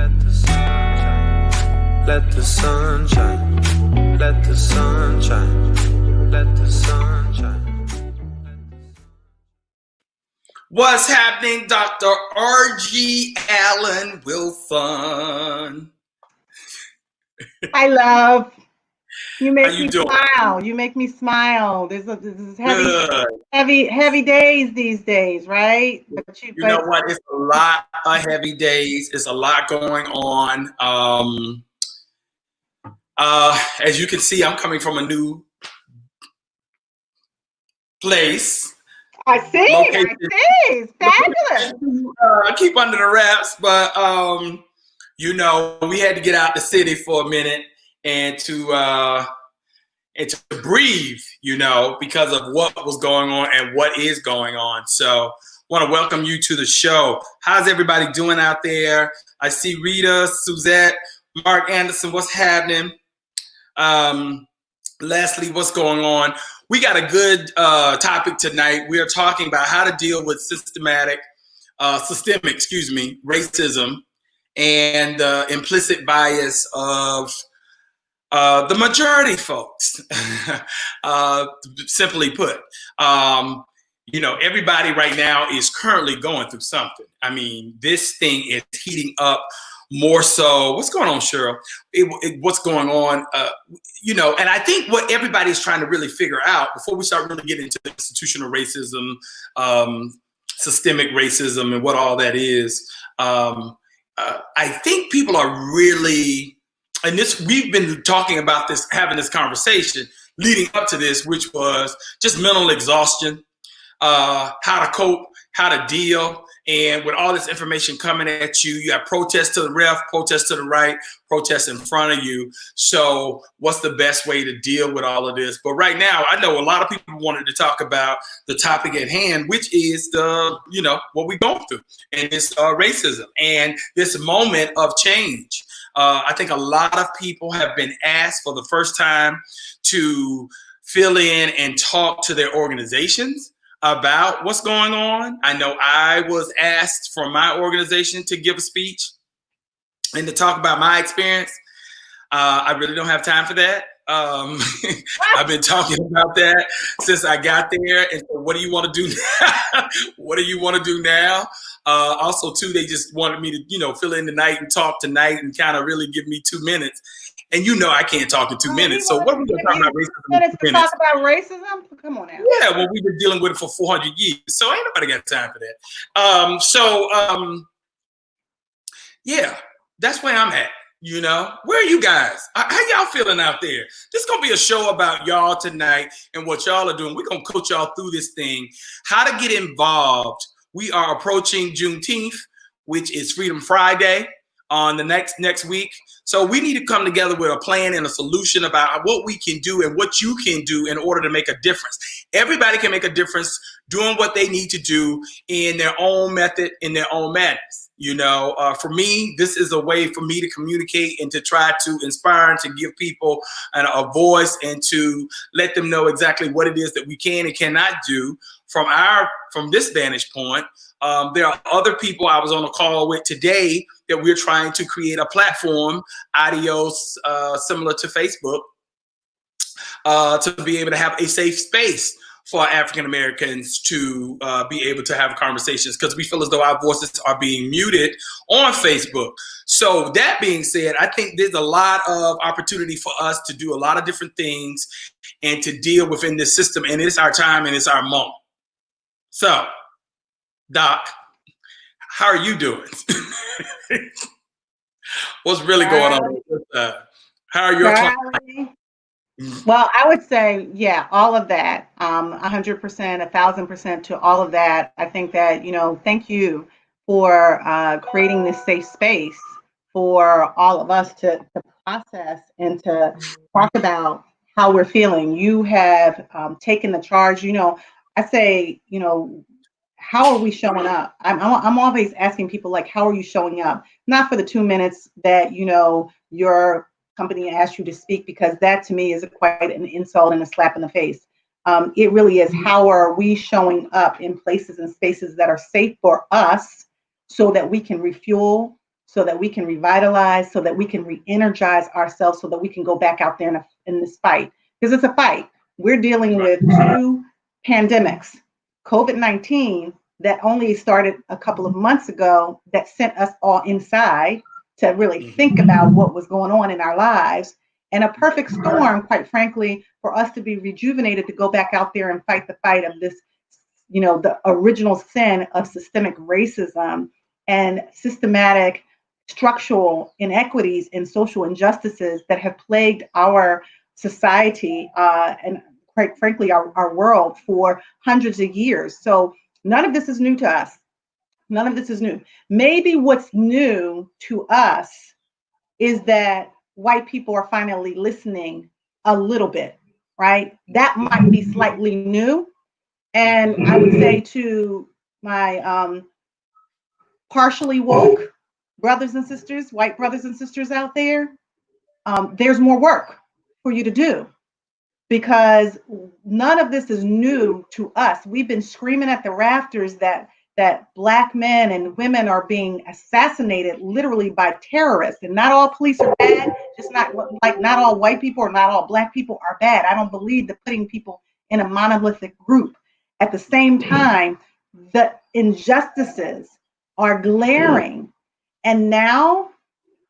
Let the sun shine. Let the sun shine. Let the sun shine. Let the sun shine. What's happening, Dr. R.G. Allen Wilson? Hi, love. You make How you me doing? smile. You make me smile. This is Good. heavy days these days, right? You know what? It's a lot of heavy days. It's a lot going on. As you can see, I'm coming from a new place. I see. It's fabulous. Keep under the wraps, but we had to get out the city for a minute and to breathe, because of what was going on and what is going on. So want to welcome you to the show. How's everybody doing out there? I see Rita, Suzette, Mark Anderson, what's happening? Leslie, what's going on? We got a good topic tonight. We are talking about how to deal with systemic racism and the implicit bias of the majority folks. Simply put, everybody right now is currently going through something. I mean, this thing is heating up more so. What's going on, Cheryl? What's going on? And I think what everybody's trying to really figure out before we start really getting into institutional racism, systemic racism, and what all that is, I think people are really, and we've been talking about this, having this conversation leading up to this, which was just mental exhaustion, how to cope, how to deal. And with all this information coming at you, you have protests to the left, protests to the right, protests in front of you. So what's the best way to deal with all of this? But right now, I know a lot of people wanted to talk about the topic at hand, which is what we're going through, and it's racism and this moment of change. I think a lot of people have been asked for the first time to fill in and talk to their organizations about what's going on. I know I was asked from my organization to give a speech and to talk about my experience. I really don't have time for that. I've been talking about that since I got there. And so what do you want to do now? What do you want to do now? Also, too, they just wanted me to, fill in tonight and talk tonight and kind of really give me 2 minutes. And I can't talk in 2 minutes. So what are we going to talk about racism? Talk about racism? Come on now. Yeah, well, we've been dealing with it for 400 years. So ain't nobody got time for that. Yeah, that's where I'm at. Where are you guys? How y'all feeling out there? This is going to be a show about y'all tonight and what y'all are doing. We're going to coach y'all through this thing, how to get involved. We are approaching Juneteenth, which is Freedom Friday on the next week. So we need to come together with a plan and a solution about what we can do and what you can do in order to make a difference. Everybody can make a difference doing what they need to do in their own method, in their own manners. For me, this is a way for me to communicate and to try to inspire and to give people a voice and to let them know exactly what it is that we can and cannot do from this vantage point. There are other people I was on a call with today that we're trying to create a platform, audios similar to Facebook, to be able to have a safe space for African Americans to be able to have conversations, because we feel as though our voices are being muted on Facebook. So that being said, I think there's a lot of opportunity for us to do a lot of different things and to deal within this system. And it's our time and it's our moment. So, Doc, how are you doing? What's really going on? How are your clients? Well, I would say, yeah, all of that, 100%, 1,000% to all of that. I think that, thank you for creating this safe space for all of us to process and to talk about how we're feeling. You have taken the charge. I say, how are we showing up? I'm always asking people, like, how are you showing up? Not for the 2 minutes that, your company asked you to speak, because that to me is quite an insult and a slap in the face. It really is, how are we showing up in places and spaces that are safe for us so that we can refuel, so that we can revitalize, so that we can re-energize ourselves, so that we can go back out there in this fight. Because it's a fight. We're dealing with two pandemics, COVID-19 that only started a couple of months ago, that sent us all inside to really think about what was going on in our lives, and a perfect storm, quite frankly, for us to be rejuvenated to go back out there and fight the fight of this, the original sin of systemic racism and systematic structural inequities and social injustices that have plagued our society and quite frankly our world for hundreds of years. So none of this is new to us. None of this is new. Maybe what's new to us is that white people are finally listening a little bit, right? That might be slightly new. And I would say to my partially woke brothers and sisters, white brothers and sisters out there, there's more work for you to do, because none of this is new to us. We've been screaming at the rafters that Black men and women are being assassinated literally by terrorists, and not all police are bad. Just not all white people or not all Black people are bad. I don't believe that putting people in a monolithic group. At the same time, the injustices are glaring, and now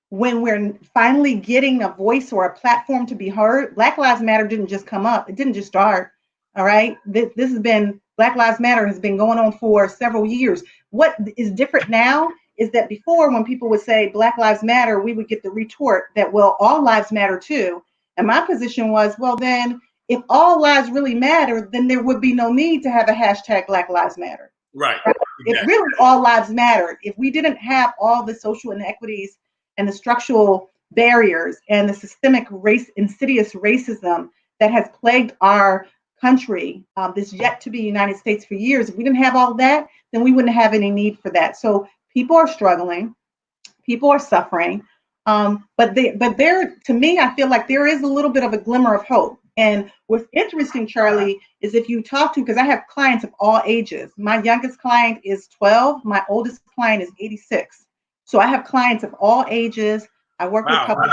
when we're finally getting a voice or a platform to be heard, Black Lives Matter didn't just come up. It didn't just start. All right. This has been, Black Lives Matter has been going on for several years. What is different now is that before, when people would say Black Lives Matter, we would get the retort that, well, all lives matter too. And my position was, well, then if all lives really matter, then there would be no need to have a hashtag Black Lives Matter. Right. If really all lives mattered, if we didn't have all the social inequities and the structural barriers and the systemic insidious racism that has plagued our country, this yet to be United States for years, if we didn't have all that, then we wouldn't have any need for that. So people are struggling, people are suffering, but there, to me, I feel like there is a little bit of a glimmer of hope. And what's interesting, Charlie, is if you talk to, because I have clients of all ages. My youngest client is 12, my oldest client is 86. So I have clients of all ages. I work with couples,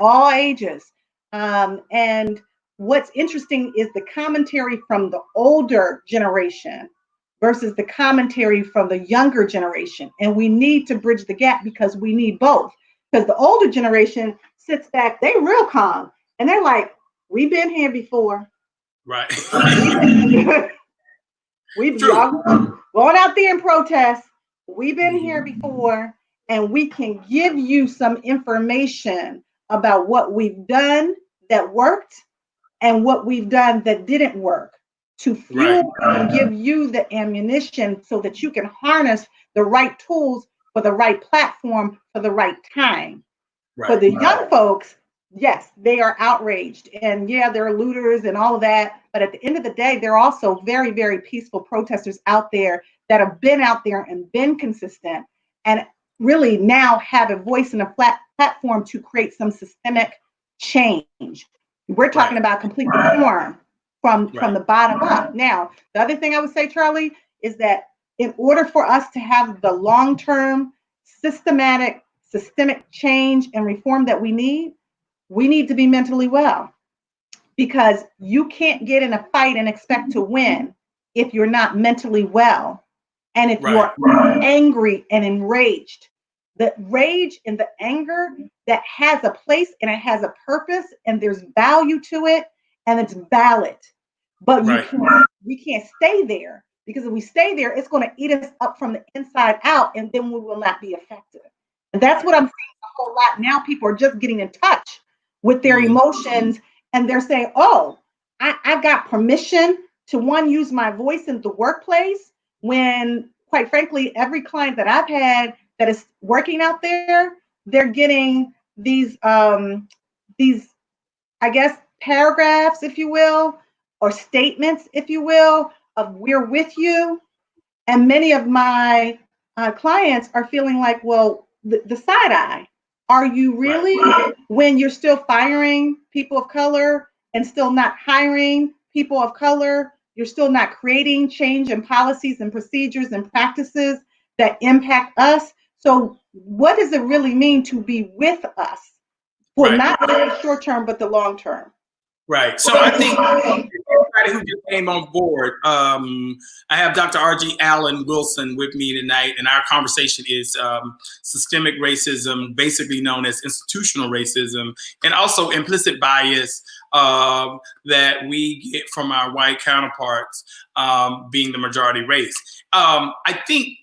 all ages. And what's interesting is the commentary from the older generation versus the commentary from the younger generation. And we need to bridge the gap, because we need both. Because the older generation sits back, they real calm, and they're like, we've been here before. Right. We've going out there and protest. We've been here before, and we can give you some information about what we've done that worked and what we've done that didn't work, to fuel and give you the ammunition so that you can harness the right tools for the right platform for the right time. For the young folks, yes, they are outraged, and they're looters and all of that. But at the end of the day, they're also very, very peaceful protesters out there that have been out there and been consistent, and really now have a voice and a platform to create some systemic change. We're talking about complete reform from the bottom up. Now, the other thing I would say, Charlie, is that in order for us to have the long-term systemic change and reform that we need to be mentally well, because you can't get in a fight and expect to win if you're not mentally well, and if you're angry and enraged. The rage and the anger, that has a place and it has a purpose and there's value to it and it's valid, but we can't stay there, because if we stay there, it's going to eat us up from the inside out, and then we will not be effective. And that's what I'm seeing a whole lot now. People are just getting in touch with their emotions, and they're saying, oh, I got permission to use my voice in the workplace, when quite frankly, every client that I've had that is working out there, they're getting these I guess paragraphs, if you will, or statements, if you will, of we're with you. And many of my clients are feeling like, well, the side eye. Are you really, when you're still firing people of color and still not hiring people of color, you're still not creating change in policies and procedures and practices that impact us? So what does it really mean to be with us for Right. not only the short term, but the long term? Right. So I think everybody who just came on board, I have Dr. R.G. Allen Wilson with me tonight, and our conversation is systemic racism, basically known as institutional racism, and also implicit bias that we get from our white counterparts, being the majority race. I think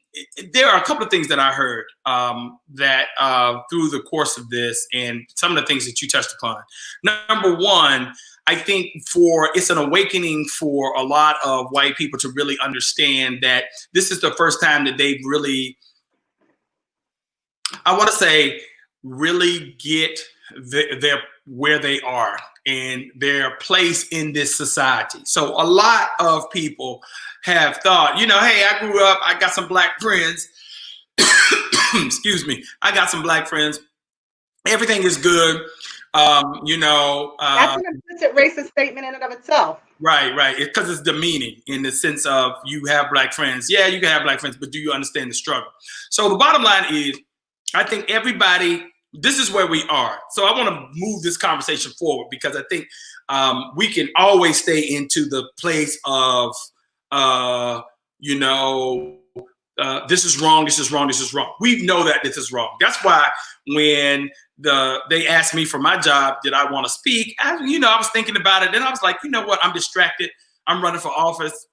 there are a couple of things that I heard that through the course of this, and some of the things that you touched upon. Number one, I think it's an awakening for a lot of white people to really understand that this is the first time that they've really, I want to say, really get their where they are and their place in this society. So a lot of people have thought, hey, I grew up, I got some black friends. Excuse me. I got some black friends. Everything is good. That's an implicit racist statement in and of itself. Right. Because it's demeaning in the sense of you have black friends. Yeah, you can have black friends, but do you understand the struggle? So the bottom line is, I think this is where we are. So I want to move this conversation forward because I think we can always stay into the place of, this is wrong, this is wrong, this is wrong. We know that this is wrong. That's why when they asked me for my job, did I want to speak? I was thinking about it. Then I was like, you know what? I'm distracted. I'm running for office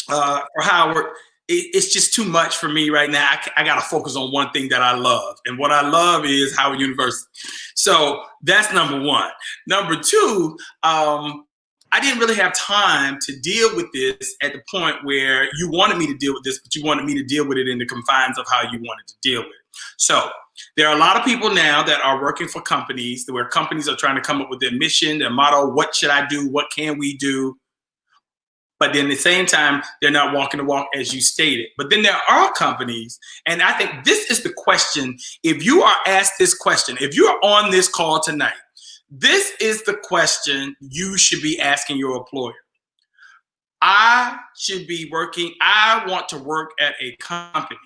for Howard. It's just too much for me right now. I got to focus on one thing that I love. And what I love is Howard University. So that's number one. Number two, I didn't really have time to deal with this at the point where you wanted me to deal with this, but you wanted me to deal with it in the confines of how you wanted to deal with it. So there are a lot of people now that are working for companies where companies are trying to come up with their mission, their motto, what should I do? What can we do? But then at the same time, they're not walking the walk as you stated. But then there are companies, and I think this is the question. If you are asked this question, if you are on this call tonight, this is the question you should be asking your employer. I want to work at a company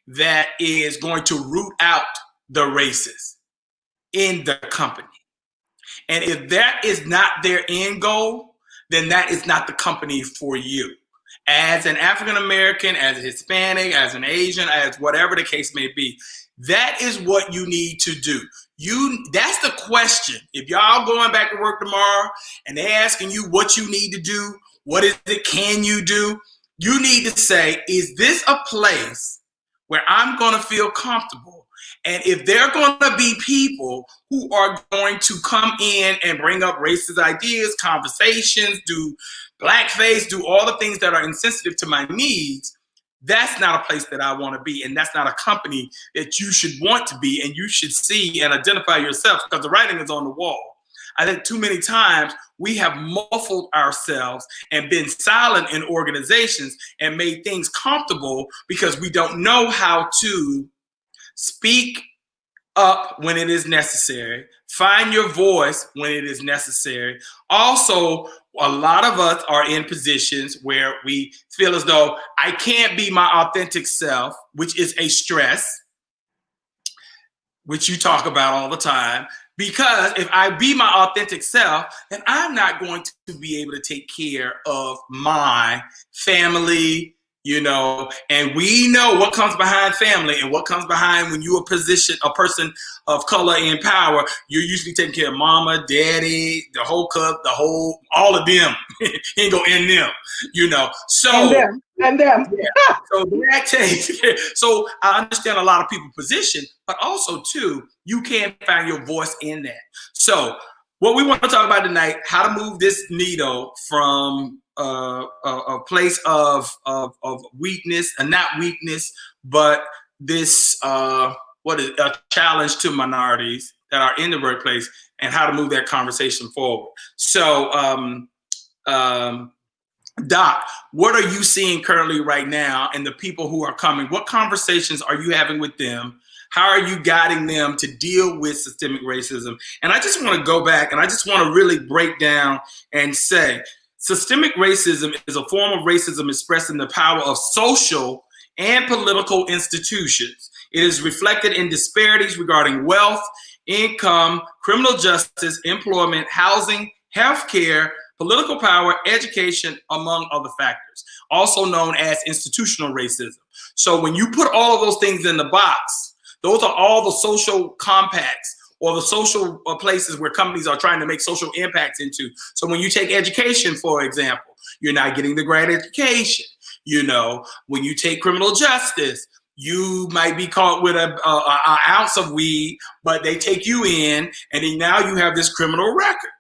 that is going to root out the races in the company. And if that is not their end goal, then that is not the company for you. As an African American, as a Hispanic, as an Asian, as whatever the case may be, that is what you need to do. That's the question. If y'all going back to work tomorrow and they're asking you what you need to do, what is it can you do? You need to say, is this a place where I'm going to feel comfortable? And if there are going to be people who are going to come in and bring up racist ideas, conversations, do blackface, do all the things that are insensitive to my needs, that's not a place that I want to be. And that's not a company that you should want to be. And you should see and identify yourself, because the writing is on the wall. I think too many times we have muffled ourselves and been silent in organizations and made things comfortable because we don't know how to speak up when it is necessary, find your voice when it is necessary. Also, a lot of us are in positions where we feel as though I can't be my authentic self, which is a stress, which you talk about all the time. Because if I be my authentic self, then I'm not going to be able to take care of my family, and we know what comes behind family and what comes behind when you're a person of color in power. You're usually taking care of mama, daddy, the whole cook, all of them. Ain't gonna end them, So and them. Yeah. So that takes. So I understand a lot of people's position, but also too, you can't find your voice in that. So what we want to talk about tonight: how to move this needle from a place of weakness, and not weakness, but this a challenge to minorities that are in the workplace, and how to move that conversation forward. So, Doc, what are you seeing currently right now, and the people who are coming? What conversations are you having with them? How are you guiding them to deal with systemic racism? And I just want to go back, and I just want to really break down and say, systemic racism is a form of racism expressed in the power of social and political institutions. It is reflected in disparities regarding wealth, income, criminal justice, employment, housing, healthcare, political power, education, among other factors, also known as institutional racism. So when you put all of those things in the box, those are all the social compacts or the social places where companies are trying to make social impacts into. So when you take education, for example, you're not getting the grant education. You know, when you take criminal justice, you might be caught with an ounce of weed, but they take you in, and then now you have this criminal record.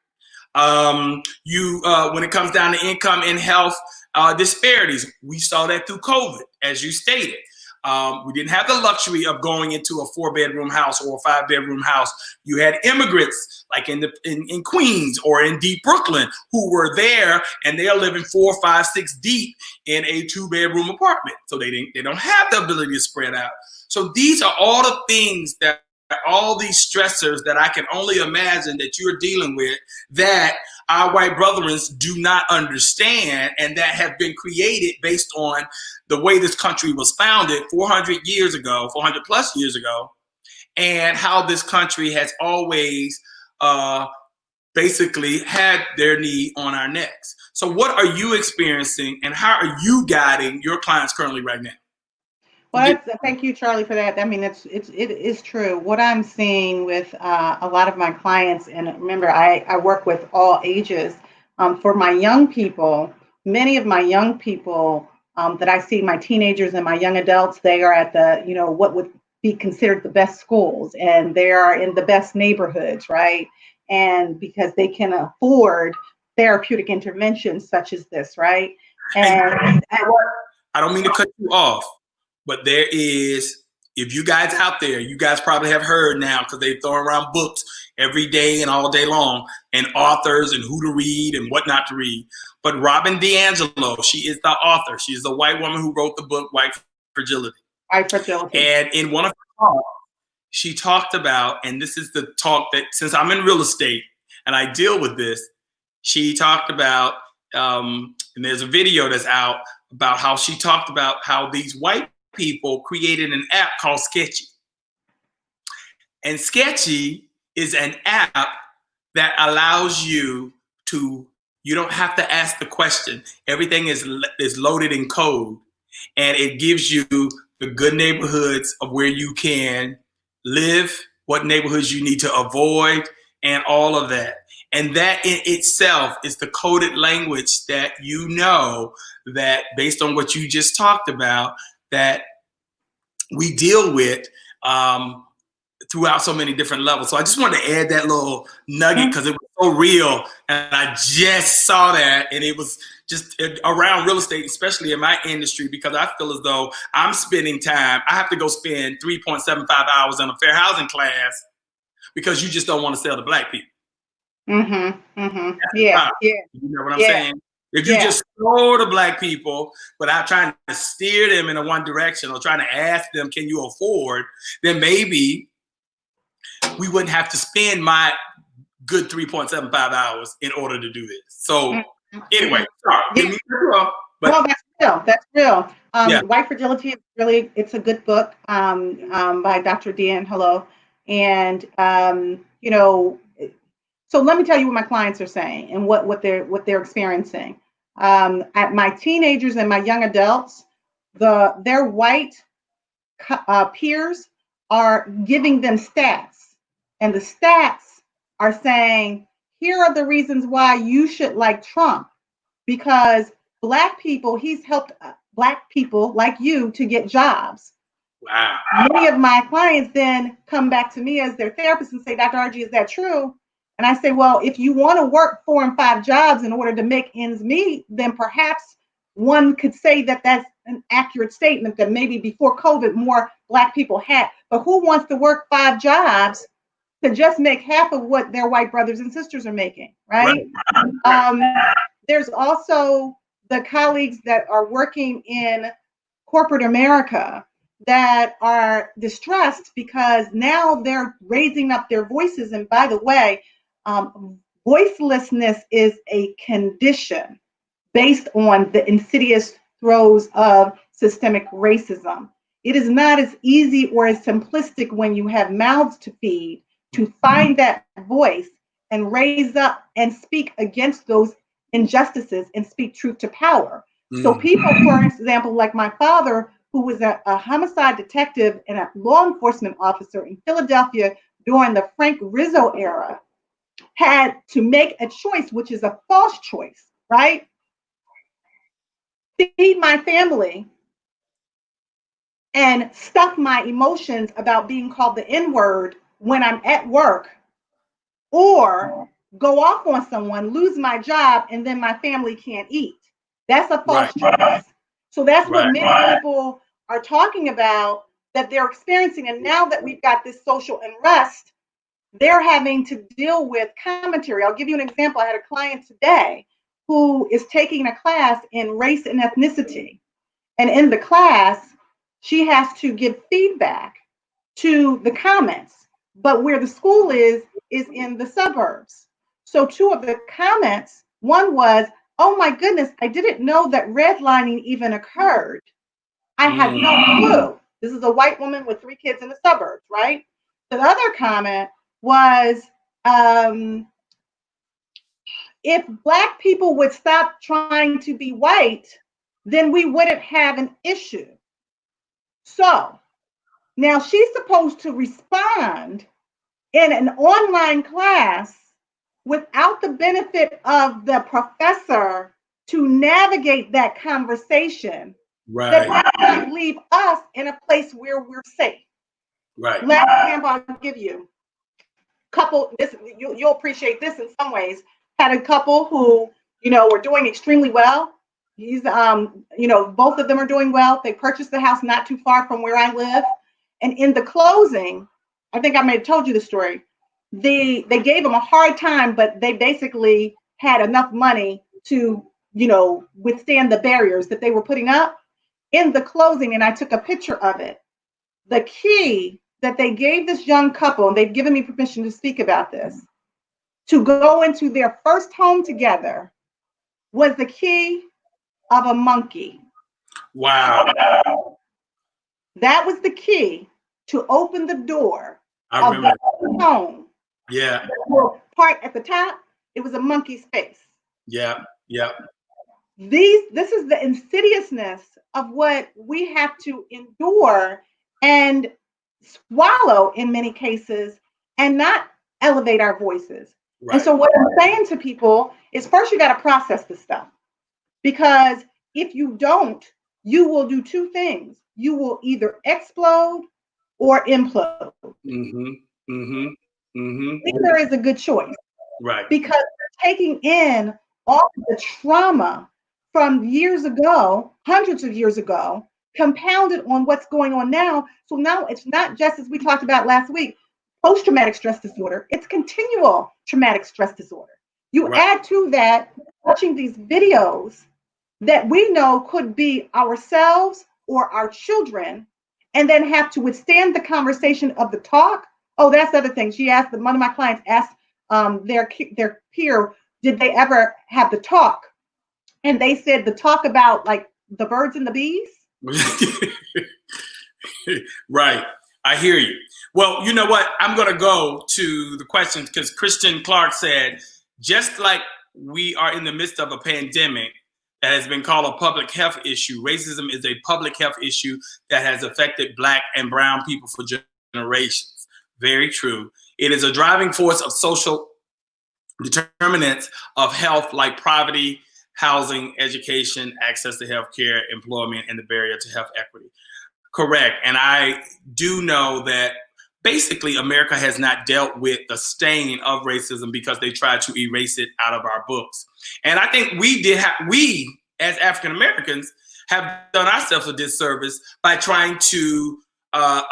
When it comes down to income and health disparities, we saw that through COVID, as you stated. We didn't have the luxury of going into a 4-bedroom house or a 5-bedroom house. You had immigrants like in Queens or in deep Brooklyn who were there, and they are living 4, 5, 6 deep in a 2-bedroom apartment. So they don't have the ability to spread out. So these are all the things that all these stressors that I can only imagine that you're dealing with that our white brethren do not understand, and that have been created based on the way this country was founded 400 plus years ago, and how this country has always basically had their knee on our necks. So what are you experiencing, and how are you guiding your clients currently right now? Well, thank you, Charlie, for that. I mean, it is true. What I'm seeing with a lot of my clients, and remember, I work with all ages. For my young people, many of my young people that I see, my teenagers and my young adults, they are at the, what would be considered the best schools, and they are in the best neighborhoods, right? And because they can afford therapeutic interventions such as this, right? And I don't mean to cut you off, but there is, if you guys out there, you guys probably have heard now, because they throw around books every day and all day long, and authors and who to read and what not to read. But Robin DiAngelo, she is the author. She is the white woman who wrote the book White Fragility. White Fragility. And in one of her talks, she talked about, and this is the talk that, since I'm in real estate and I deal with this, she talked about, and there's a video that's out about how she talked about how these white people created an app called Sketchy. And Sketchy is an app that allows you don't have to ask the question. Everything is loaded in code, and it gives you the good neighborhoods of where you can live, what neighborhoods you need to avoid, and all of that. And that in itself is the coded language that that based on what you just talked about, that we deal with throughout so many different levels. So I just wanted to add that little nugget because it was so real. And I just saw that, and it was just around real estate, especially in my industry, because I feel as though I'm spending time. I have to go spend 3.75 hours in a fair housing class because you just don't want to sell to Black people. Mm-hmm. Mm-hmm. Yeah. You know what I'm saying? If you just go to Black people without trying to steer them in a one direction or trying to ask them, can you afford, then maybe we wouldn't have to spend my good 3.75 hours in order to do this. So anyway, sorry. No, that's real. That's real. White Fragility is really, it's a good book by Dr. DiAngelo. And, so let me tell you what my clients are saying and what they're experiencing. At my teenagers and my young adults, their white peers are giving them stats, and the stats are saying, here are the reasons why you should like Trump, because Black people, he's helped Black people like you to get jobs. Wow. Many of my clients then come back to me as their therapist and say, Dr. RG, is that true? And I say, well, if you want to work 4 and 5 jobs in order to make ends meet, then perhaps one could say that that's an accurate statement, that maybe before COVID, more Black people had. But who wants to work 5 jobs to just make half of what their white brothers and sisters are making, right? There's also the colleagues that are working in corporate America that are distressed because now they're raising up their voices. And by the way, voicelessness is a condition based on the insidious throes of systemic racism. It is not as easy or as simplistic when you have mouths to feed to find that voice and raise up and speak against those injustices and speak truth to power. So people, for example, like my father, who was a homicide detective and a law enforcement officer in Philadelphia during the Frank Rizzo era, had to make a choice, which is a false choice, right? Feed my family and stuff my emotions about being called the N-word when I'm at work, or go off on someone, lose my job, and then my family can't eat. That's a false choice. So that's what many people are talking about that they're experiencing. And now that we've got this social unrest, they're having to deal with commentary. I'll give you an example. I had a client today who is taking a class in race and ethnicity. And in the class, she has to give feedback to the comments. But where the school is in the suburbs. So two of the comments, one was, oh my goodness, I didn't know that redlining even occurred. I had no clue. This is a white woman with 3 kids in the suburbs, right? The other comment was, if Black people would stop trying to be white, then we wouldn't have an issue. So now she's supposed to respond in an online class without the benefit of the professor to navigate that conversation. That doesn't leave us in a place where we're safe. Last example I'll give you. Couple, this you'll appreciate this in some ways. Had a couple who, were doing extremely well. He's, both of them are doing well. They purchased the house not too far from where I live. And in the closing, I think I may have told you the story. They gave them a hard time, but they basically had enough money to, withstand the barriers that they were putting up. In the closing, and I took a picture of it, the key that they gave this young couple, and they've given me permission to speak about this, to go into their first home together, was the key of a monkey. Wow. That was the key to open the door of the home. Yeah. The part at the top, it was a monkey's face. Yeah. Yeah. This is the insidiousness of what we have to endure and swallow in many cases and not elevate our voices. Right. And so what I'm saying to people is, first you got to process this stuff, because if you don't, you will do 2 things. You will either explode or implode. Neither is a good choice. Right. Because you're taking in all the trauma from years ago, hundreds of years ago, compounded on what's going on now. So now it's not just, as we talked about last week, post-traumatic stress disorder, it's continual traumatic stress disorder. You add to that watching these videos that we know could be ourselves or our children, and then have to withstand the conversation of the talk. Oh, that's the other thing. She asked, one of my clients asked their peer, did they ever have the talk? And they said the talk about like the birds and the bees. Right. I hear you. Well, you know what? I'm going to go to the questions, because Christian Clark said, just like we are in the midst of a pandemic that has been called a public health issue, racism is a public health issue that has affected Black and brown people for generations. Very true. It is a driving force of social determinants of health, like poverty, housing, education, access to health care, employment, and the barrier to health equity. Correct. And I do know that basically America has not dealt with the stain of racism because they tried to erase it out of our books. And I think we as African Americans have done ourselves a disservice by trying to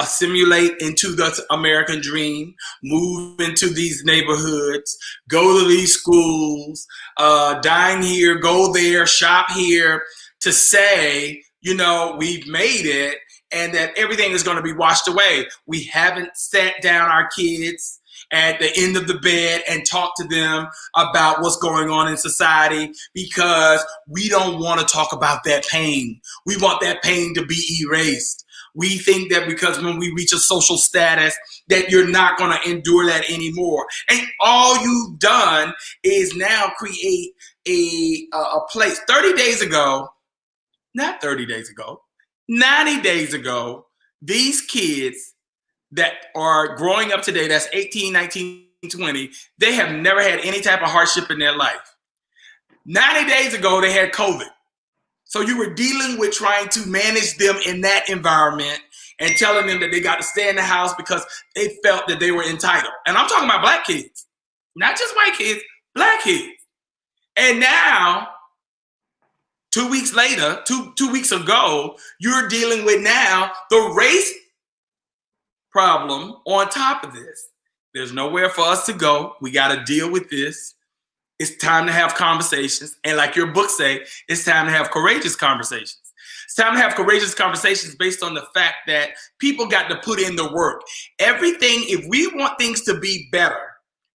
assimilate into the American dream, move into these neighborhoods, go to these schools, dine here, go there, shop here, to say, we've made it and that everything is going to be washed away. We haven't sat down our kids at the end of the bed and talked to them about what's going on in society, because we don't want to talk about that pain. We want that pain to be erased. We think that because when we reach a social status that you're not going to endure that anymore. And all you've done is now create a place. 30 days ago, not 30 days ago, 90 days ago, these kids that are growing up today, that's 18, 19, 20, they have never had any type of hardship in their life. 90 days ago, they had COVID. So you were dealing with trying to manage them in that environment and telling them that they got to stay in the house because they felt that they were entitled. And I'm talking about black kids, not just white kids, black kids. And now, 2 weeks later, two weeks ago, you're dealing with now the race problem on top of this. There's nowhere for us to go. We got to deal with this. It's time to have conversations. And like your book say, it's time to have courageous conversations. It's time to have courageous conversations based on the fact that people got to put in the work. Everything, if we want things to be better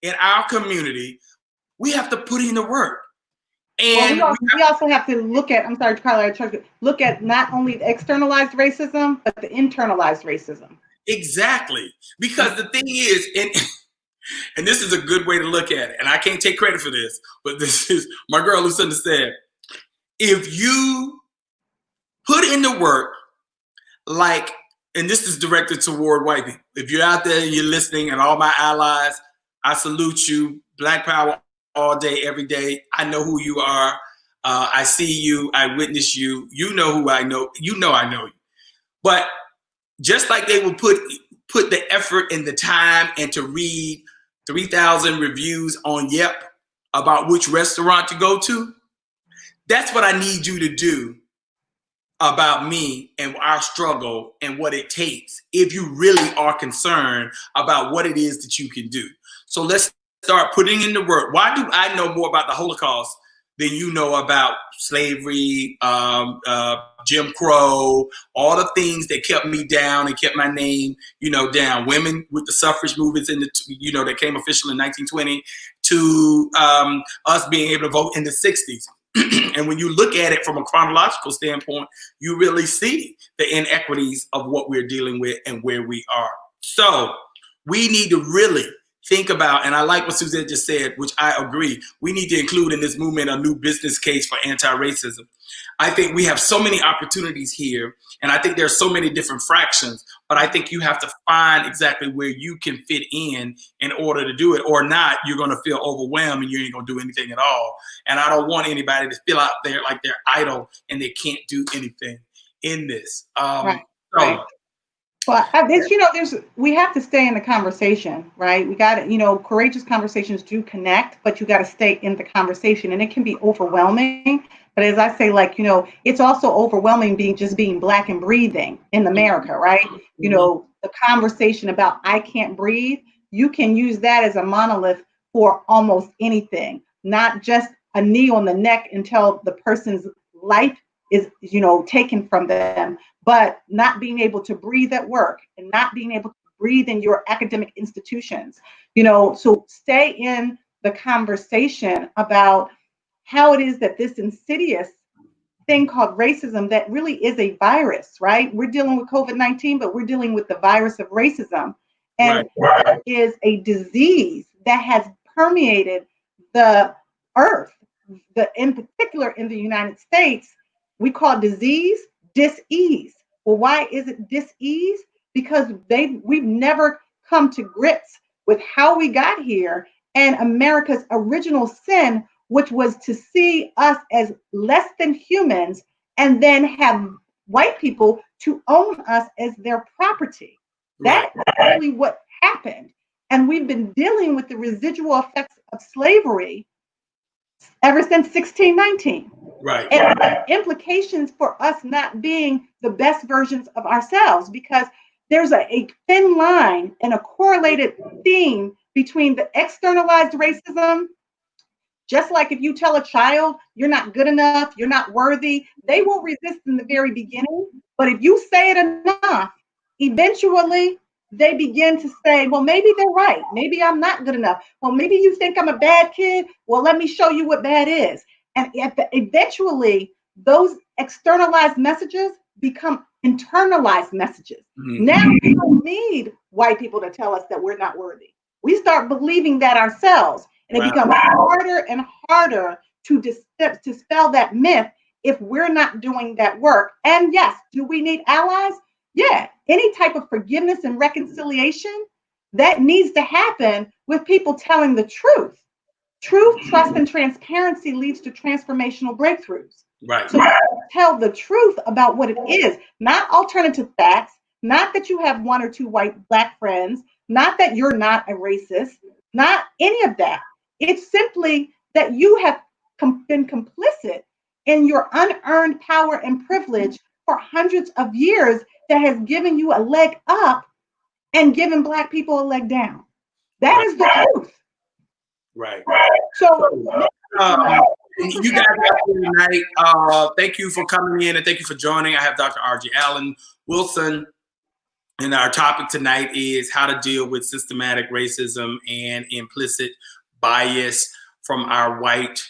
in our community, we have to put in the work. And well, we also have to look at, I'm sorry, Carla, look at not only the externalized racism, but the internalized racism. Exactly. Because the thing is, and this is a good way to look at it, and I can't take credit for this, but this is my girl Lucinda said, if you put in the work, like, and this is directed toward white people, if you're out there and you're listening and all my allies, I salute you. Black power all day, every day. I know who you are. I see you. I witness you. You know who I know. You know I know you. But just like they will put the effort and the time and to read 3,000 reviews on Yelp about which restaurant to go to, that's what I need you to do about me and our struggle and what it takes if you really are concerned about what it is that you can do. So let's start putting in the work. Why do I know more about the Holocaust than you know about slavery, Jim Crow, all the things that kept me down and kept my name, down? Women with the suffrage movements that came official in 1920 to us being able to vote in the 60s. And when you look at it from a chronological standpoint, you really see the inequities of what we're dealing with and where we are. So we need to really think about, and I like what Suzette just said, which I agree, we need to include in this movement a new business case for anti-racism. I think we have so many opportunities here, and I think there's so many different fractions, but I think you have to find exactly where you can fit in order to do it, or not, you're going to feel overwhelmed and you ain't going to do anything at all. And I don't want anybody to feel out there like they're idle and they can't do anything in this. Right. So, right. Well, we have to stay in the conversation, right? We got to, courageous conversations do connect, but you got to stay in the conversation, and it can be overwhelming. But as I say, it's also overwhelming being Black and breathing in America, right? The conversation about I can't breathe, you can use that as a monolith for almost anything, not just a knee on the neck until the person's life is, taken from them, but not being able to breathe at work and not being able to breathe in your academic institutions, so stay in the conversation about how it is that this insidious thing called racism that really is a virus, right? We're dealing with COVID-19, but we're dealing with the virus of racism. And it is a disease that has permeated the earth, in particular in the United States. We call disease dis-ease. Well, why is it dis-ease? Because we've never come to grips with how we got here and America's original sin, which was to see us as less than humans and then have white people to own us as their property. That's really what happened. And we've been dealing with the residual effects of slavery ever since 1619. Right. And implications for us not being the best versions of ourselves, because there's a thin line and a correlated theme between the externalized racism. Just like if you tell a child you're not good enough, you're not worthy, they will resist in the very beginning. But if you say it enough, eventually they begin to say, well, maybe they're right. Maybe I'm not good enough. Well, maybe you think I'm a bad kid. Well, let me show you what bad is. And eventually those externalized messages become internalized messages. Mm-hmm. Now we don't need white people to tell us that we're not worthy. We start believing that ourselves, and it becomes harder and harder to dispel that myth if we're not doing that work. And yes, do we need allies? Yeah, any type of forgiveness and reconciliation that needs to happen with people telling the truth. Truth, trust, and transparency leads to transformational breakthroughs. Right. So tell the truth about what it is, not alternative facts, not that you have one or two black friends, not that you're not a racist, not any of that. It's simply that you have been complicit in your unearned power and privilege for hundreds of years that has given you a leg up and given Black people a leg down. That is the truth. Right. So, you guys got here tonight. Thank you for coming in and thank you for joining. I have Dr. R.G. Allen Wilson, and our topic tonight is how to deal with systematic racism and implicit bias from our white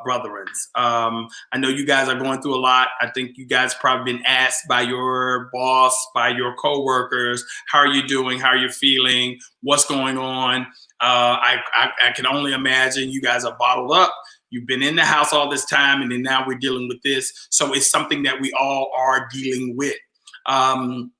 brethren. I know you guys are going through a lot. I think you guys probably been asked by your boss, by your coworkers, how are you doing? How are you feeling? What's going on? I can only imagine you guys are bottled up. You've been in the house all this time, and then now we're dealing with this. So it's something that we all are dealing with. And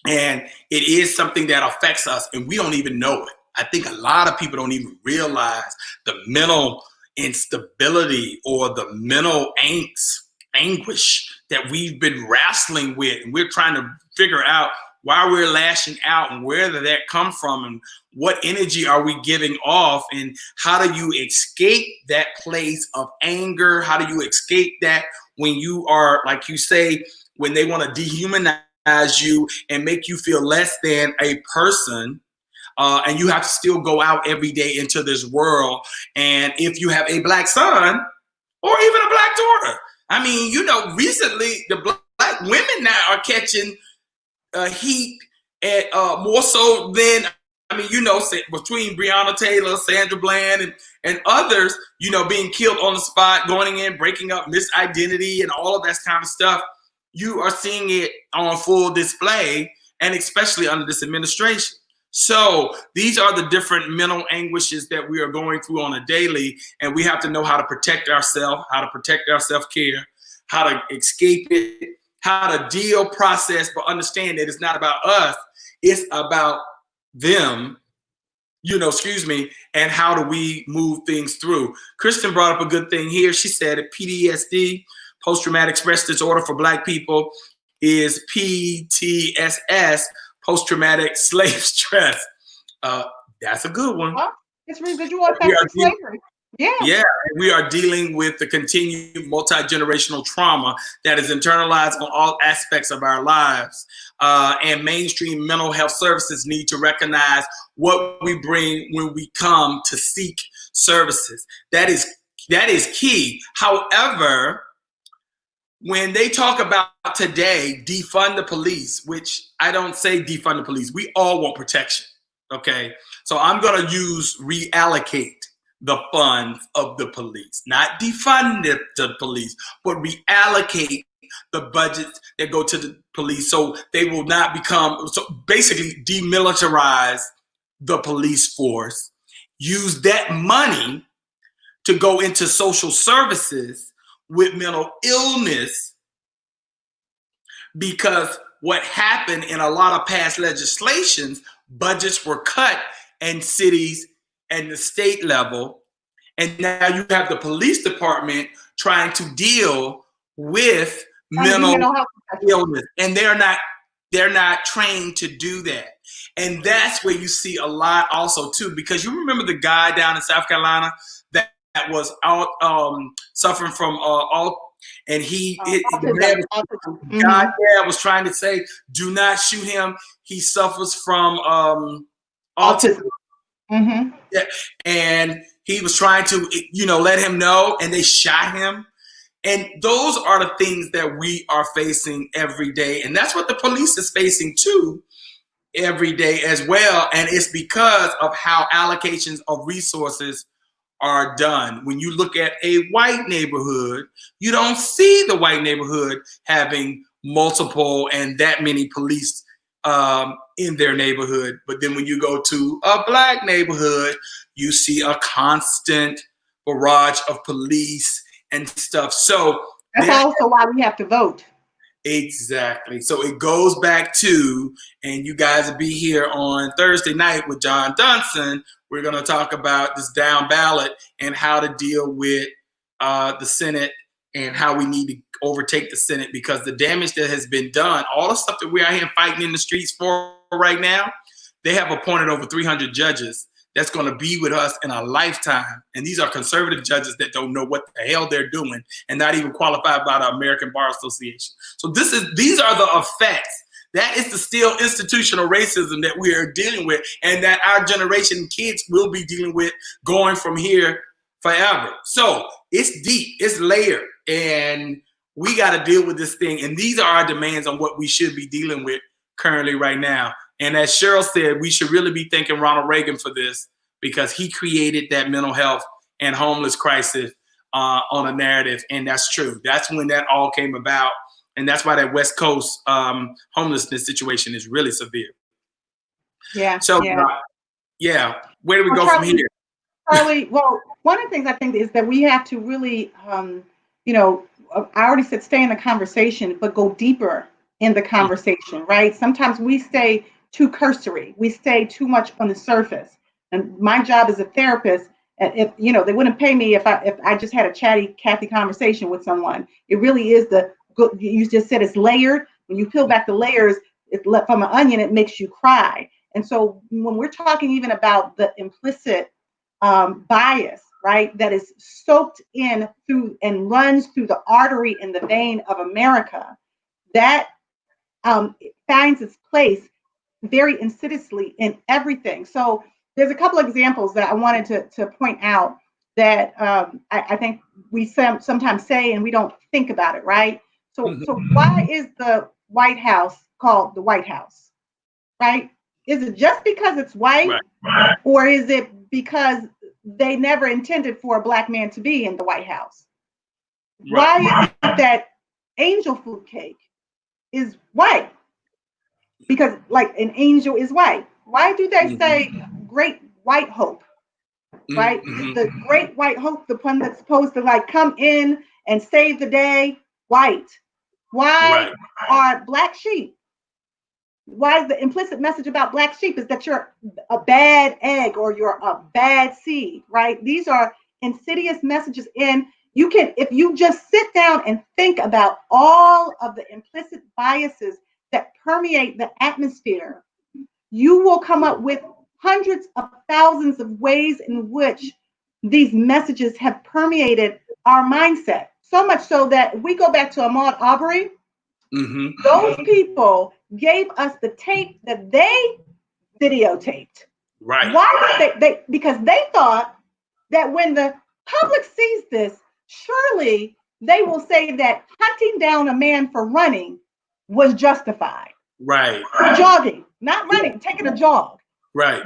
it is something that affects us, and we don't even know it. I think a lot of people don't even realize the mental instability or the mental anguish that we've been wrestling with. And we're trying to figure out why we're lashing out and where did that come from and what energy are we giving off and how do you escape that place of anger? How do you escape that when you are, like you say, when they want to dehumanize you and make you feel less than a person? And you have to still go out every day into this world. And if you have a black son or even a black daughter, I mean, you know, recently the black women now are catching heat and more so than, I mean, you know, between Breonna Taylor, Sandra Bland, and others, you know, being killed on the spot, going in, breaking up misidentity and all of that kind of stuff. You are seeing it on full display, and especially under this administration. So these are the different mental anguishes that we are going through on a daily, and we have to know how to protect ourselves, how to protect our self-care, how to escape it, how to deal, process, but understand that it's not about us, it's about them, you know, and how do we move things through. Kristen brought up a good thing here. She said that PTSD, post-traumatic stress disorder for Black people, is PTSS, post-traumatic slave stress. That's a good one. It's residual effects of slavery. Yeah, we are dealing with the continued multi-generational trauma that is internalized on all aspects of our lives. And mainstream mental health services need to recognize what we bring when we come to seek services. That is key. However, when they talk about today, defund the police, which I don't say defund the police, we all want protection, okay? So I'm gonna use reallocate the funds of the police, not defund the police, but reallocate the budgets that go to the police so they will not become, so basically demilitarize the police force, use that money to go into social services with mental illness, because what happened in a lot of past legislations, budgets were cut in cities and the state level, and now you have the police department trying to deal with mental illness, and they're not trained to do that. And that's where you see a lot also too, because you remember the guy down in South Carolina that was out suffering from and the guy was trying to say, do not shoot him. He suffers from autism. Mm-hmm. Yeah. And he was trying to, let him know, and they shot him. And those are the things that we are facing every day. And that's what the police is facing too every day as well. And it's because of how allocations of resources are done. When you look at a white neighborhood, you don't see the white neighborhood having multiple and that many police in their neighborhood. But then when you go to a Black neighborhood, you see a constant barrage of police and stuff. So that's also why we have to vote. Exactly. So it goes back to, and you guys will be here on Thursday night with John Dunson. We're going to talk about this down ballot and how to deal with the Senate and how we need to overtake the Senate, because the damage that has been done, all the stuff that we're out here fighting in the streets for right now, they have appointed over 300 judges that's going to be with us in a lifetime. And these are conservative judges that don't know what the hell they're doing and not even qualified by the American Bar Association. So these are the effects. That is the still institutional racism that we are dealing with, and that our generation kids will be dealing with going from here forever. So it's deep, it's layered, and we got to deal with this thing. And these are our demands on what we should be dealing with currently right now. And as Cheryl said, we should really be thanking Ronald Reagan for this, because he created that mental health and homeless crisis on a narrative. And that's true. That's when that all came about. And that's why that West Coast homelessness situation is really severe. Yeah. So, where do we go from here? Charlie, well, one of the things I think is that we have to really, I already said stay in the conversation, but go deeper in the conversation, right? Sometimes we stay too cursory. We stay too much on the surface. And my job as a therapist, if they wouldn't pay me if I just had a chatty Cathy conversation with someone. It really is you just said it's layered. When you peel back the layers, from an onion, it makes you cry. And so when we're talking even about the implicit bias, right, that is soaked in through and runs through the artery in the vein of America, that finds its place very insidiously in everything. So there's a couple of examples that I wanted to point out that I think we sometimes say and we don't think about it, right? So why is the White House called the White House, right? Is it just because it's white, right? Or is it because they never intended for a Black man to be in the White House? Right. Why is it that angel food cake is white? Because like an angel is white. Why do they say great white hope, right? The great white hope, the one that's supposed to like come in and save the day, white. Why are Black sheep? Why is the implicit message about Black sheep is that you're a bad egg or you're a bad seed, right? These are insidious messages. And you can, if you just sit down and think about all of the implicit biases that permeate the atmosphere, you will come up with hundreds of thousands of ways in which these messages have permeated our mindset. So much so that if we go back to Ahmaud Arbery, those people gave us the tape that they videotaped. Right. Why did they? Because they thought that when the public sees this, surely they will say that hunting down a man for running was justified. Right. Jogging, not running, taking a jog. Right.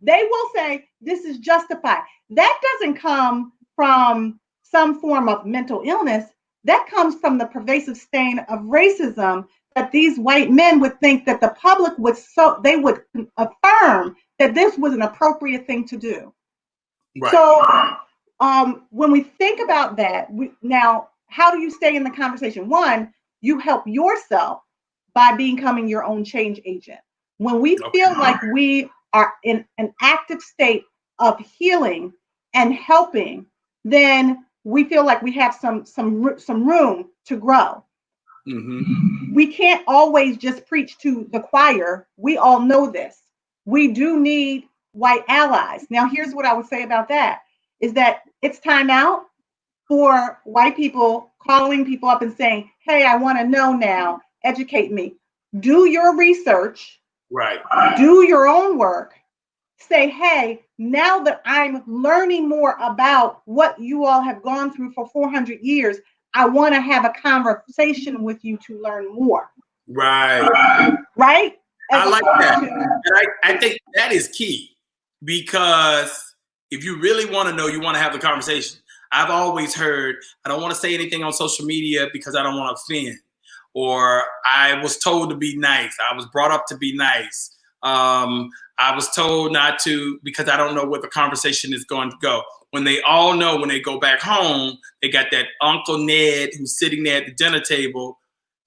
They will say this is justified. That doesn't come from some form of mental illness. That comes from the pervasive stain of racism that these white men would think that the public would they would affirm that this was an appropriate thing to do. Right. So when we think about that, now, how do you stay in the conversation? One, you help yourself by becoming your own change agent. When we feel like we are in an active state of healing and helping, then we feel like we have some room to grow. We can't always just preach to the choir. We all know this. We do need white allies. Now, here's what I would say about that, is that it's time out for white people calling people up and saying, hey, I want to know now, educate me. Do your research. Right. Do your own work. Say, hey, now that I'm learning more about what you all have gone through for 400 years, I want to have a conversation with you to learn more. Right. Right? I like that. And I think that is key, because if you really want to know, you want to have the conversation. I've always heard, I don't want to say anything on social media because I don't want to offend. or I was told to be nice. I was brought up to be nice. I was told not to because I don't know where the conversation is going to go. When they all know when they go back home, they got that Uncle Ned who's sitting there at the dinner table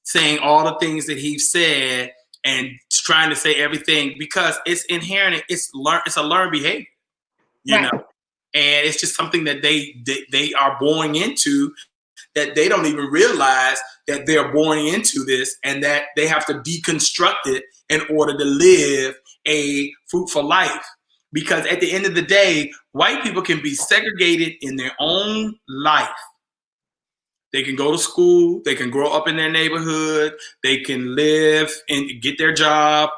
saying all the things that he said and trying to say everything because it's inherent. It's a learned behavior, you know, and it's just something that they are born into that they don't even realize that they're born into this and that they have to deconstruct it in order to live a fruitful life. Because at the end of the day, white people can be segregated in their own life. They can go to school, they can grow up in their neighborhood, they can live and get their job,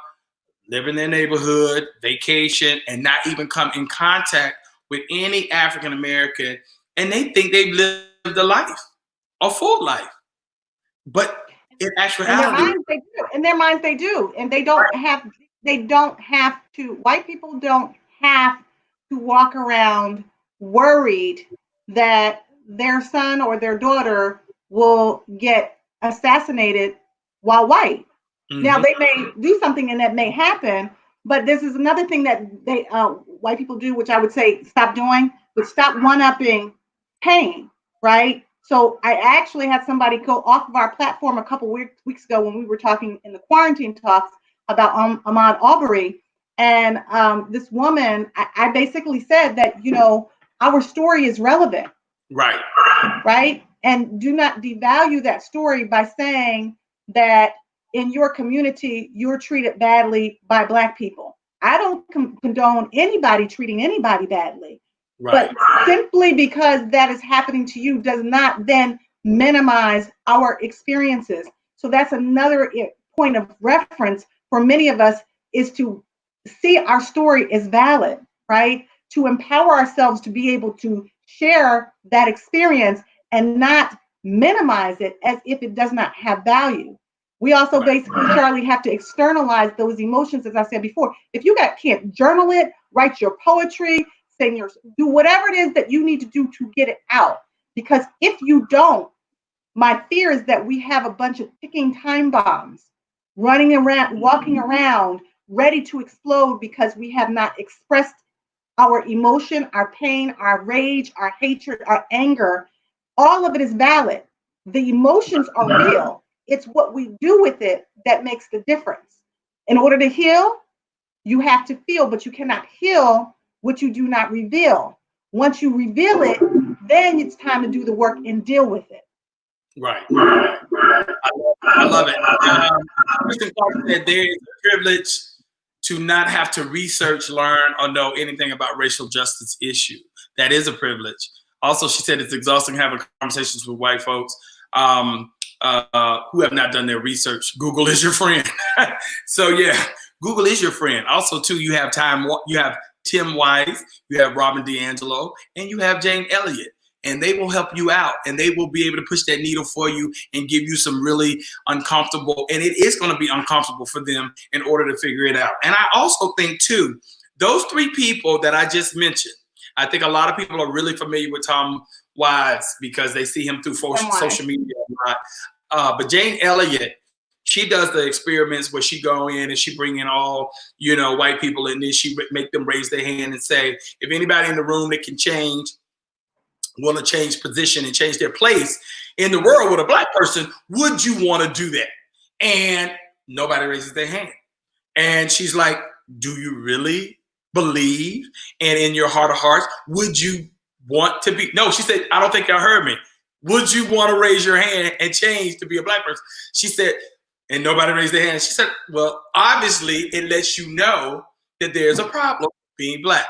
live in their neighborhood, vacation, and not even come in contact with any African American, and they think they've lived a life, a full life. But in actuality, in their minds they do, and they don't have to. White people don't have to walk around worried that their son or their daughter will get assassinated while white. Mm-hmm. Now they may do something and that may happen, but this is another thing that they white people do, which I would say stop doing, but stop one-upping pain, right? So I actually had somebody go off of our platform a couple weeks ago when we were talking in the quarantine talks about Ahmaud Arbery. And this woman, I basically said that, you know, our story is relevant. Right. Right. And do not devalue that story by saying that in your community, you're treated badly by Black people. I don't condone anybody treating anybody badly. Right. But simply because that is happening to you does not then minimize our experiences. So that's another point of reference for many of us, is to see our story as valid, right? To empower ourselves to be able to share that experience and not minimize it as if it does not have value. We also basically, Charlie, have to externalize those emotions, as I said before. If you can't journal it, write your poetry, do whatever it is that you need to do to get it out. Because if you don't, my fear is that we have a bunch of ticking time bombs running around, walking around, ready to explode because we have not expressed our emotion, our pain, our rage, our hatred, our anger. All of it is valid. The emotions are real. It's what we do with it that makes the difference. In order to heal, you have to feel, but you cannot heal what you do not reveal. Once you reveal it, then it's time to do the work and deal with it. Right. I love it. Kristen Clark said there is a privilege to not have to research, learn, or know anything about racial justice issue. That is a privilege. Also, she said it's exhausting having conversations with white folks who have not done their research. Google is your friend. So yeah, Google is your friend. Also, too, you have Tim Wise, you have Robin DiAngelo, and you have Jane Elliott. And they will help you out, and they will be able to push that needle for you and give you some really uncomfortable, and it is going to be uncomfortable for them in order to figure it out. And I also think, too, those three people that I just mentioned, I think a lot of people are really familiar with Tom Wise because they see him through social media a lot. But Jane Elliott, she does the experiments where she go in and she bring in all, white people, and then she make them raise their hand and say, if anybody in the room that can want to change position and change their place in the world with a Black person, would you want to do that? And nobody raises their hand. And she's like, do you really believe? And in your heart of hearts, would you want to be? No, she said, I don't think y'all heard me. Would you want to raise your hand and change to be a Black person? She said, and nobody raised their hand. She said, well, obviously it lets you know that there's a problem being Black.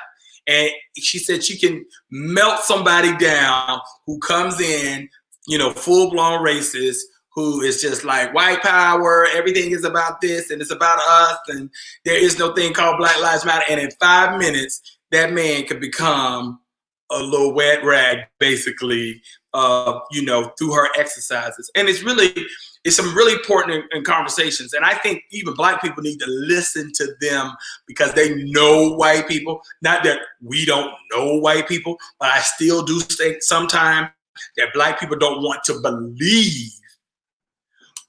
And she said she can melt somebody down who comes in, full-blown racist, who is just like white power, everything is about this and it's about us, and there is no thing called Black Lives Matter. And in 5 minutes, that man could become a little wet rag, basically, through her exercises. And it's some really important in conversations. And I think even Black people need to listen to them because they know white people. Not that we don't know white people, but I still do think sometimes that Black people don't want to believe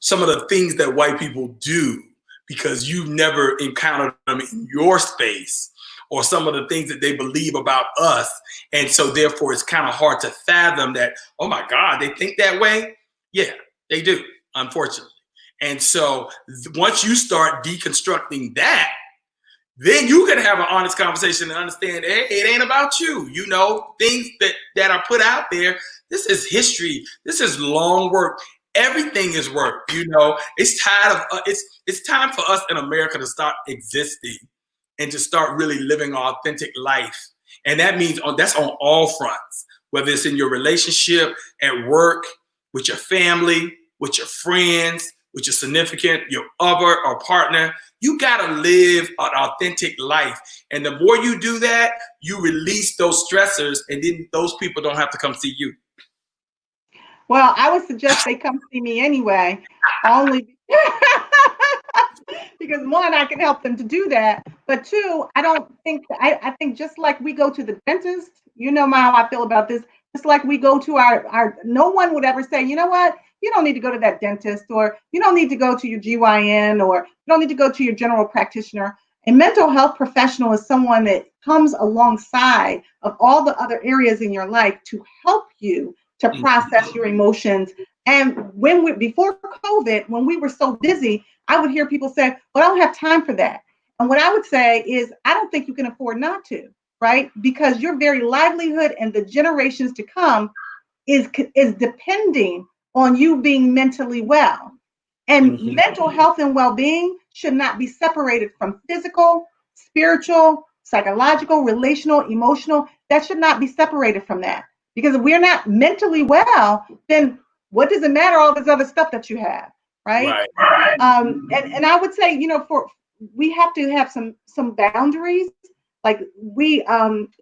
some of the things that white people do because you've never encountered them in your space, or some of the things that they believe about us. And so therefore it's kind of hard to fathom that, oh my God, they think that way? Yeah, they do, unfortunately. And so once you start deconstructing that, then you can have an honest conversation and understand, hey, it ain't about you. You know, things that are put out there, this is history. This is long work. Everything is work. You know, it's time for us in America to start existing and to start really living an authentic life. And that means that's on all fronts, whether it's in your relationship, at work, with your family, with your friends, with your significant, your other or partner. You gotta live an authentic life. And the more you do that, you release those stressors, and then those people don't have to come see you. Well, I would suggest they come see me anyway, only because one, I can help them to do that. But two, I think just like we go to the dentist, you know how I feel about this, just like we go to our no one would ever say, you know what, you don't need to go to that dentist, or you don't need to go to your GYN, or you don't need to go to your general practitioner. A mental health professional is someone that comes alongside of all the other areas in your life to help you to process your emotions. And before COVID, when we were so busy, I would hear people say, well, I don't have time for that. And what I would say is, I don't think you can afford not to, right? Because your very livelihood and the generations to come is depending on you being mentally well. And mental health and well-being should not be separated from physical, spiritual, psychological, relational, emotional. That should not be separated from that. Because if we're not mentally well, then what does it matter all this other stuff that you have, right? And I would say, we have to have some boundaries. Like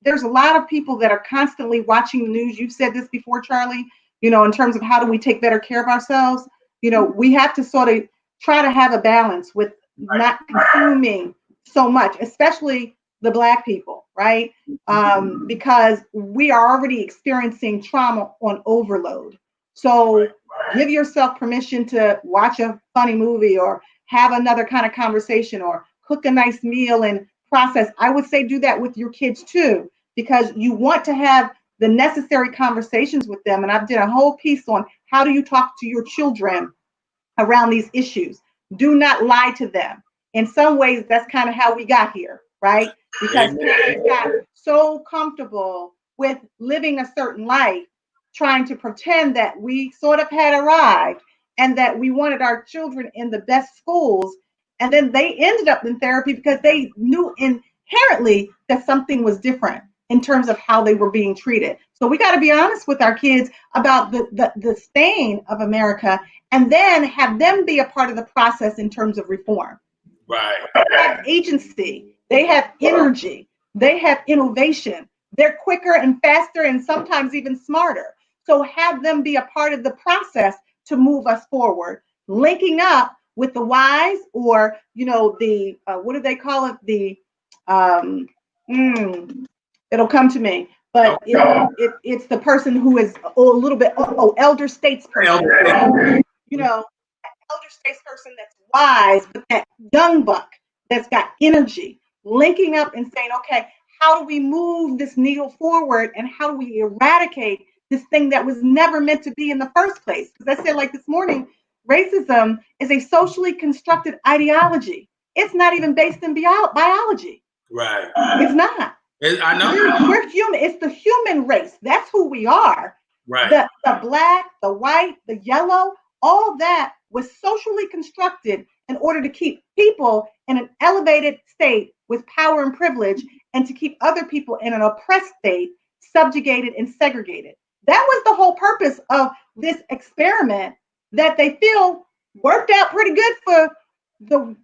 there's a lot of people that are constantly watching the news. You've said this before, Charlie, in terms of how do we take better care of ourselves. We have to sort of try to have a balance with not consuming so much, especially the Black people, right? Because we are already experiencing trauma on overload. So give yourself permission to watch a funny movie, or have another kind of conversation, or cook a nice meal and process. I would say do that with your kids too, because you want to have the necessary conversations with them. And I've done a whole piece on how do you talk to your children around these issues. Do not lie to them. In some ways, that's kind of how we got here, right? Because parents got so comfortable with living a certain life, trying to pretend that we sort of had arrived and that we wanted our children in the best schools. And then they ended up in therapy because they knew inherently that something was different in terms of how they were being treated. So we got to be honest with our kids about the stain of America, and then have them be a part of the process in terms of reform. Right. They have agency, they have energy, they have innovation. They're quicker and faster and sometimes even smarter. So have them be a part of the process to move us forward, linking up with the wise, or the what do they call it? It'll come to me, but it's the person who is a little bit elder statesperson. Elder statesperson that's wise, but that young buck that's got energy, linking up and saying, okay, how do we move this needle forward, and how do we eradicate this thing that was never meant to be in the first place? Because I said, like this morning, racism is a socially constructed ideology. It's not even based in biology. Right. It's not. I know. We're human. It's the human race. That's who we are. Right. The black, the white, the yellow, all that was socially constructed in order to keep people in an elevated state with power and privilege, and to keep other people in an oppressed state, subjugated and segregated. That was the whole purpose of this experiment that they feel worked out pretty good for the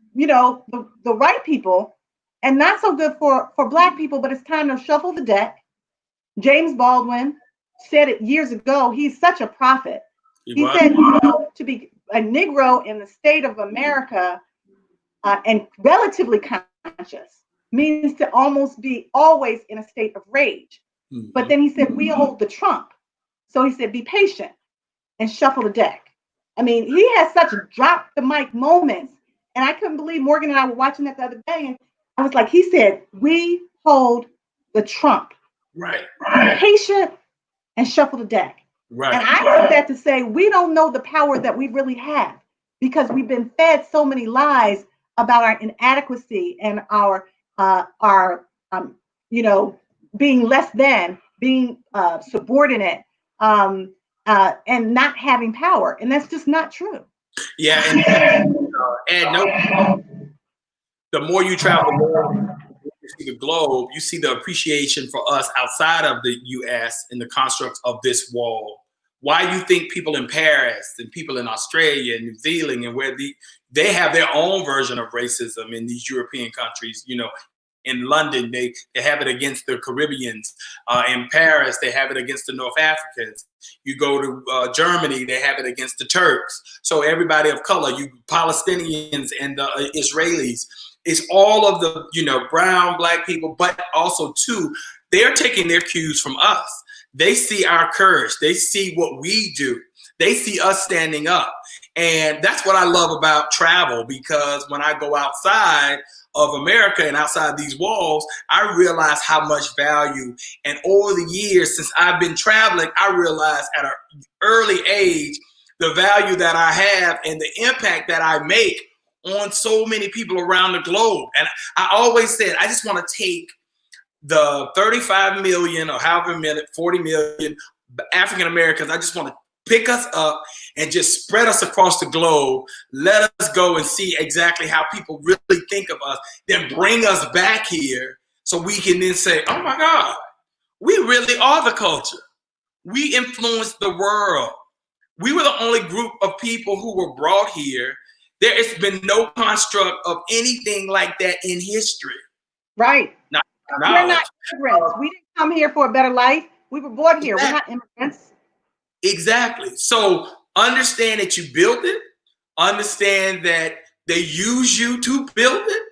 white people, and not so good for Black people. But it's time to shuffle the deck. James Baldwin said it years ago. He's such a prophet. He said, to be a Negro in the state of America and relatively conscious means to almost be always in a state of rage. Mm-hmm. But then he said, we hold the trump. So he said, be patient and shuffle the deck. I mean, he has such drop the mic moments. And I couldn't believe Morgan and I were watching that the other day. And I was like, he said, we hold the trump. Right. Patient and shuffle the deck. Right. And I took that to say, we don't know the power that we really have because we've been fed so many lies about our inadequacy and our being less than, being subordinate, and not having power. And that's just not true. Yeah. And no, the more you travel the world, you see the globe, you see the appreciation for us outside of the U.S. in the construct of this wall. Why you think people in Paris and people in Australia and New Zealand and where they have their own version of racism in these European countries, in London, they have it against the Caribbeans. In Paris, they have it against the North Africans. You go to Germany, they have it against the Turks. So everybody of color, you Palestinians and the Israelis, it's all of the, brown, black people, but also too, they're taking their cues from us. They see our courage. They see what we do. They see us standing up. And that's what I love about travel, because when I go outside of America and outside these walls, I realize how much value. And over the years since I've been traveling, I realized at an early age the value that I have and the impact that I make on so many people around the globe. And I always said, I just want to take the 35 million or however many, 40 million African Americans, I just want to pick us up and just spread us across the globe. Let us go and see exactly how people really think of us, then bring us back here so we can then say, oh my God, we really are the culture. We influence the world. We were the only group of people who were brought here. There has been no construct of anything like that in history. Right. We're not immigrants. We didn't come here for a better life. We were born here. We're not immigrants. Exactly. So understand that you built it. Understand that they use you to build it.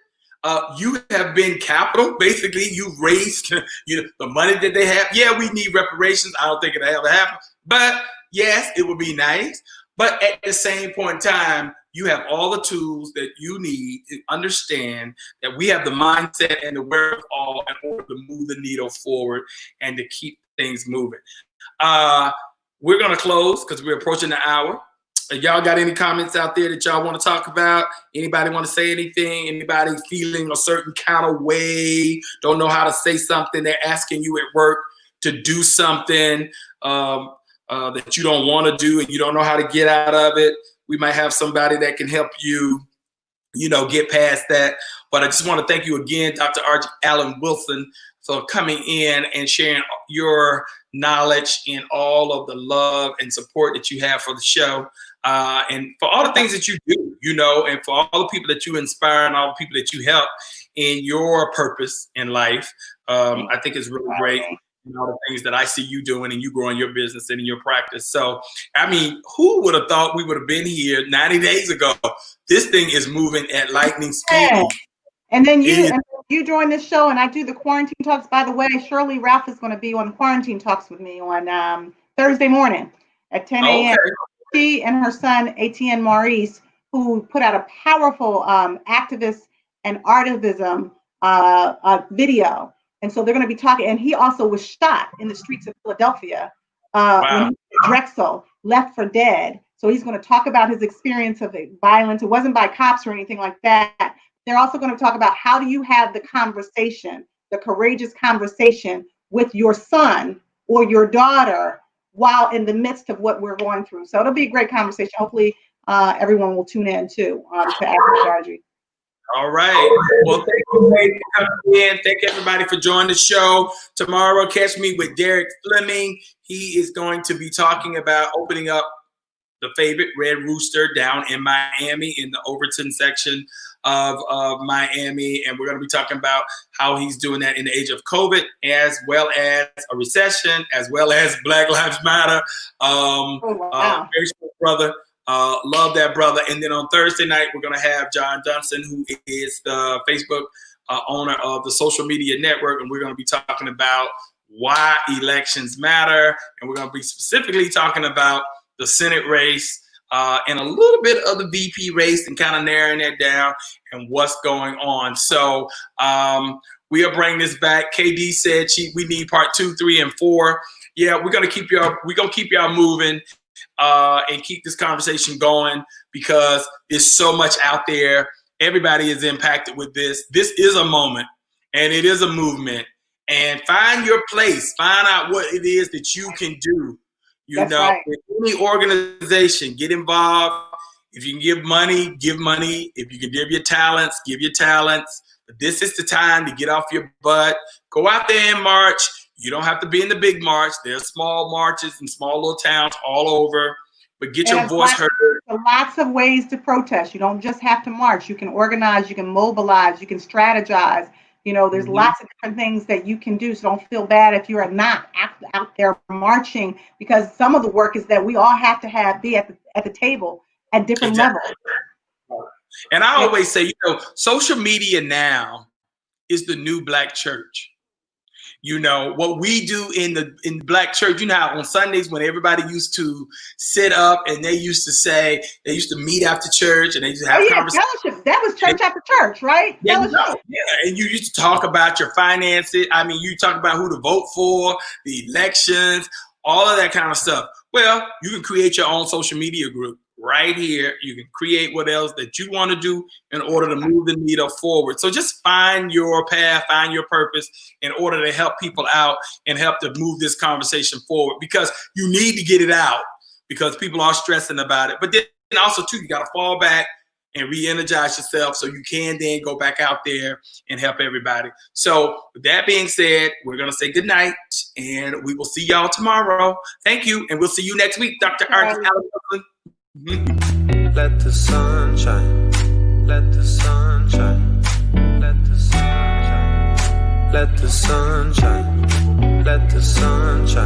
You have been capital. Basically, you raised the money that they have. Yeah, we need reparations. I don't think it'll ever happen. But yes, it would be nice. But at the same point in time, you have all the tools that you need to understand that we have the mindset and the wherewithal in order to move the needle forward and to keep things moving. We're going to close because we're approaching the hour. Y'all got any comments out there that y'all want to talk about? Anybody want to say anything? Anybody feeling a certain kind of way? Don't know how to say something? They're asking you at work to do something that you don't want to do and you don't know how to get out of it. We might have somebody that can help you, get past that. But I just want to thank you again, Dr. Alan Wilson, for coming in and sharing your knowledge and all of the love and support that you have for the show. And for all the things that you do, and for all the people that you inspire and all the people that you help in your purpose in life. I think it's really great. All the things that I see you doing and you growing your business and in your practice. So, I mean, who would have thought we would have been here 90 days ago? This thing is moving at lightning speed. Yeah. And then you join this show and I do the quarantine talks. By the way, Shirley Ralph is going to be on quarantine talks with me on Thursday morning at 10 a.m. Okay. She and her son, Etienne Maurice, who put out a powerful activist and artivism video. And so they're going to be talking. And he also was shot in the streets of Philadelphia when he was at Drexel, left for dead. So he's going to talk about his experience of violence. It wasn't by cops or anything like that. They're also going to talk about how do you have the conversation, the courageous conversation with your son or your daughter while in the midst of what we're going through. So it'll be a great conversation. Hopefully everyone will tune in too to Active Strategy. All right. Well, thank you for coming in. Thank everybody for joining the show. Tomorrow, catch me with Derek Fleming. He is going to be talking about opening up the favorite Red Rooster down in Miami in the Overton section of Miami. And we're going to be talking about how he's doing that in the age of COVID, as well as a recession, as well as Black Lives Matter. Very smart brother. Love that brother. And then on Thursday night, we're going to have John Dunson, who is the Facebook owner of the social media network. And we're going to be talking about why elections matter. And we're going to be specifically talking about the Senate race and a little bit of the VP race and kind of narrowing that down and what's going on. So we'll bring this back. KD said we need part 2, 3, and 4. Yeah, we're gonna keep y'all moving and keep this conversation going because there's so much out there. Everybody is impacted with this. This is a moment and it is a movement. And find your place. Find out what it is that you can do. That's right. With any organization, get involved. If you can give money, give money. If you can give your talents, give your talents. But this is the time to get off your butt. Go out there and march. You don't have to be in the big march. There's small marches in small little towns all over. But get your voice heard. Lots of ways to protest. You don't just have to march. You can organize. You can mobilize. You can strategize. There's lots of different things that you can do. So don't feel bad if you are not out there marching, because some of the work is that we all have to be at the table at different levels. And I always say, social media now is the new Black church. What we do in the Black church, how on Sundays when everybody used to sit up and they used to meet after church and they used to have conversations. Fellowship. That was church after church, right? Yeah, and you used to talk about your finances. I mean, you talk about who to vote for, the elections, all of that kind of stuff. Well, you can create your own social media group right here. You can create what else that you want to do in order to move the needle forward. So just find your path, find your purpose in order to help people out and help to move this conversation forward, because you need to get it out because people are stressing about it. But then also too, you got to fall back and re-energize yourself so you can then go back out there and help everybody. So with that being said, we're going to say good night and we will see y'all tomorrow. Thank you. And we'll see you next week, Dr. Arthur. Let the sun shine. Let the sun shine. Let the sun shine. Let the sun shine. Let the sun shine.